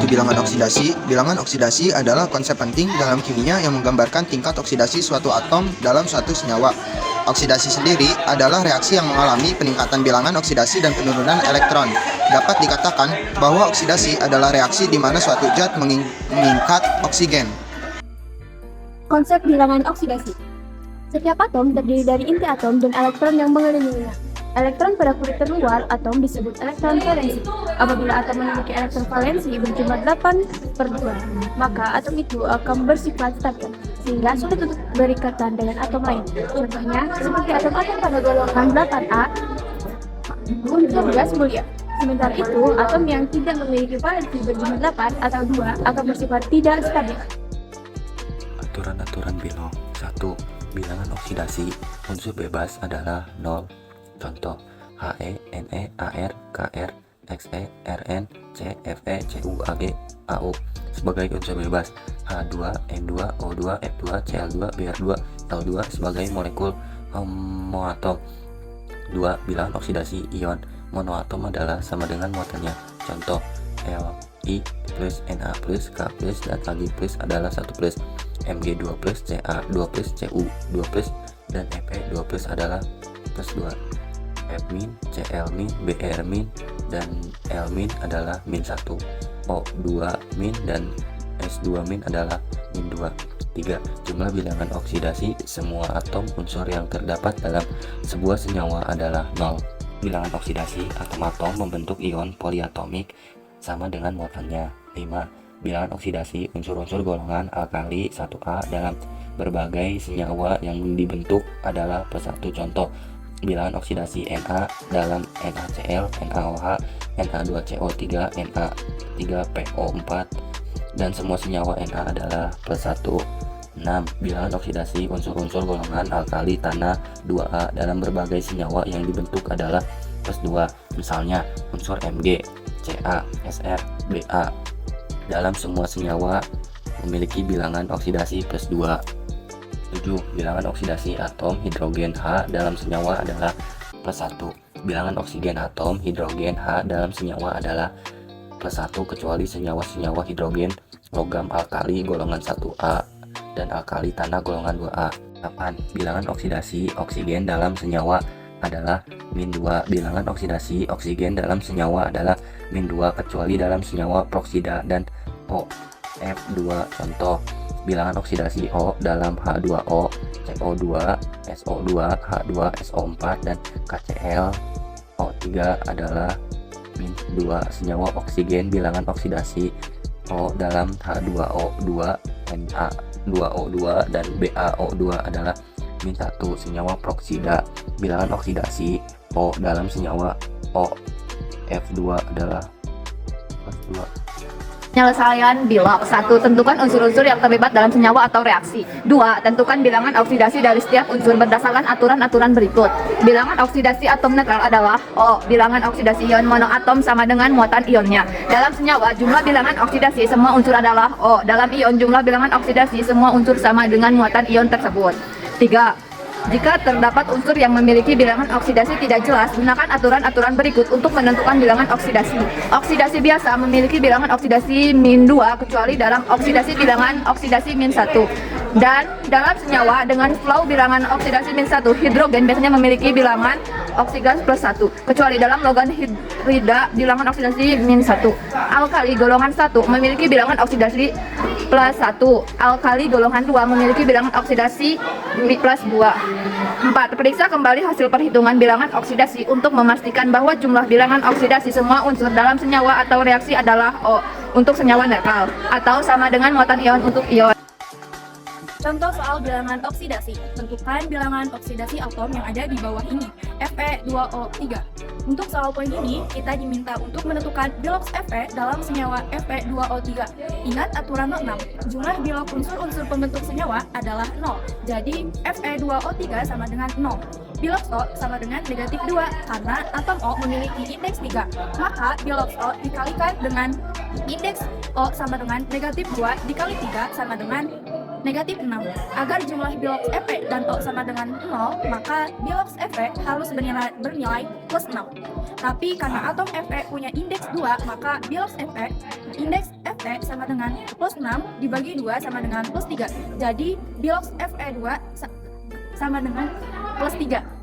bilangan oksidasi. Bilangan oksidasi adalah konsep penting dalam kimia yang menggambarkan tingkat oksidasi suatu atom dalam suatu senyawa. Oksidasi sendiri adalah reaksi yang mengalami peningkatan bilangan oksidasi dan penurunan elektron. Dapat dikatakan bahwa oksidasi adalah reaksi di mana suatu zat mengikat oksigen. Konsep bilangan oksidasi. Setiap atom terdiri dari inti atom dan elektron yang mengelilinginya. Elektron pada kulit terluar atom disebut elektron valensi. Apabila atom memiliki elektron valensi berjumlah 8/2, maka atom itu akan bersifat stabil, sehingga sulit untuk berikatan dengan atom lain. Contohnya, seperti atom-atom pada golongan 8A, unsur gas mulia. Sementara itu, atom yang tidak memiliki valensi berjumlah 8 atau 2 akan bersifat tidak stabil. Aturan-aturan bilang. 1. Bilangan oksidasi unsur bebas adalah 0. Contoh, He, Ne, Ar, Kr, Xe, Rn, C, Fe, Cu, Ag, Au sebagai unsur bebas, H2, N2, O2, F2, Cl2, Br2, L2 sebagai molekul homoatom. 2. Bilangan oksidasi ion monoatom adalah sama dengan muatannya. Contoh, Li plus Na plus K plus dan Ag plus adalah 1 plus, Mg2 plus Ca 2 plus Cu 2 plus dan Fe 2 plus adalah plus 2. F min, Cl min, Br min, dan L min adalah min 1. O2 min dan S2 min adalah min 2. 3. Jumlah bilangan oksidasi semua atom unsur yang terdapat dalam sebuah senyawa adalah 0. Bilangan oksidasi atom-atom membentuk ion poliatomik sama dengan muatannya. 5. Bilangan oksidasi unsur-unsur golongan alkali 1A dalam berbagai senyawa yang dibentuk adalah +1. Contoh, bilangan oksidasi Na dalam NaCl, NaOH, Na2CO3, Na3PO4 dan semua senyawa Na adalah +1. 6. Bilangan oksidasi unsur-unsur golongan alkali tanah 2A dalam berbagai senyawa yang dibentuk adalah +2. Misalnya, unsur Mg, Ca, Sr, Ba dalam semua senyawa memiliki bilangan oksidasi +2. 7. Bilangan oksidasi atom hidrogen H dalam senyawa adalah +1. Bilangan oksigen atom hidrogen H dalam senyawa adalah +1 kecuali senyawa-senyawa hidrogen logam alkali golongan 1A dan alkali tanah golongan 2A. 8. Bilangan oksidasi oksigen dalam senyawa adalah -2. Bilangan oksidasi oksigen dalam senyawa adalah -2 kecuali dalam senyawa proksida dan O. F2. Contoh, bilangan oksidasi O dalam H2O, CO2, SO2, H2, SO4, dan KCl O3 adalah -2. Senyawa oksigen bilangan oksidasi O dalam H2O2, Na2O2, dan BaO2 adalah -1. Senyawa proksida bilangan oksidasi O dalam senyawa O F2 adalah +2. Penyelesaian Bilok. 1. Tentukan unsur-unsur yang terlibat dalam senyawa atau reaksi. 2. Tentukan bilangan oksidasi dari setiap unsur berdasarkan aturan-aturan berikut. Bilangan oksidasi atom netral adalah O. Bilangan oksidasi ion monoatom sama dengan muatan ionnya. Dalam senyawa, jumlah bilangan oksidasi semua unsur adalah O. Dalam ion, jumlah bilangan oksidasi semua unsur sama dengan muatan ion tersebut. 3. Jika terdapat unsur yang memiliki bilangan oksidasi tidak jelas, gunakan aturan-aturan berikut untuk menentukan bilangan oksidasi. Oksidasi biasa memiliki bilangan oksidasi -2 kecuali dalam oksidasi bilangan oksidasi -1. Dan dalam senyawa dengan flow bilangan oksidasi -1, hidrogen biasanya memiliki bilangan oksigen +1 kecuali dalam logam hidrida bilangan oksidasi -1. Alkali golongan 1 memiliki bilangan oksidasi +1. Alkali golongan 2 memiliki bilangan oksidasi +2. 4. Periksa kembali hasil perhitungan bilangan oksidasi untuk memastikan bahwa jumlah bilangan oksidasi semua unsur dalam senyawa atau reaksi adalah O untuk senyawa netral atau sama dengan muatan ion untuk ion. Contoh soal bilangan oksidasi. Tentukan bilangan oksidasi atom yang ada di bawah ini, Fe2O3. Untuk soal poin ini, kita diminta untuk menentukan biloks Fe dalam senyawa Fe2O3. Ingat aturan 6, jumlah bilok unsur-unsur pembentuk senyawa adalah 0. Jadi, Fe2O3 sama dengan 0. Biloks O sama dengan -2 karena atom O memiliki indeks 3. Maka biloks O dikalikan dengan indeks O sama dengan -2 dikali 3 sama dengan -6. Agar jumlah biloks Fe dan O sama dengan 0, maka biloks Fe harus bernilai +6. Tapi karena atom Fe punya indeks 2, maka biloks Fe indeks Fe sama dengan plus 6 dibagi 2 sama dengan plus 3. Jadi bilox Fe2 sama dengan plus 3.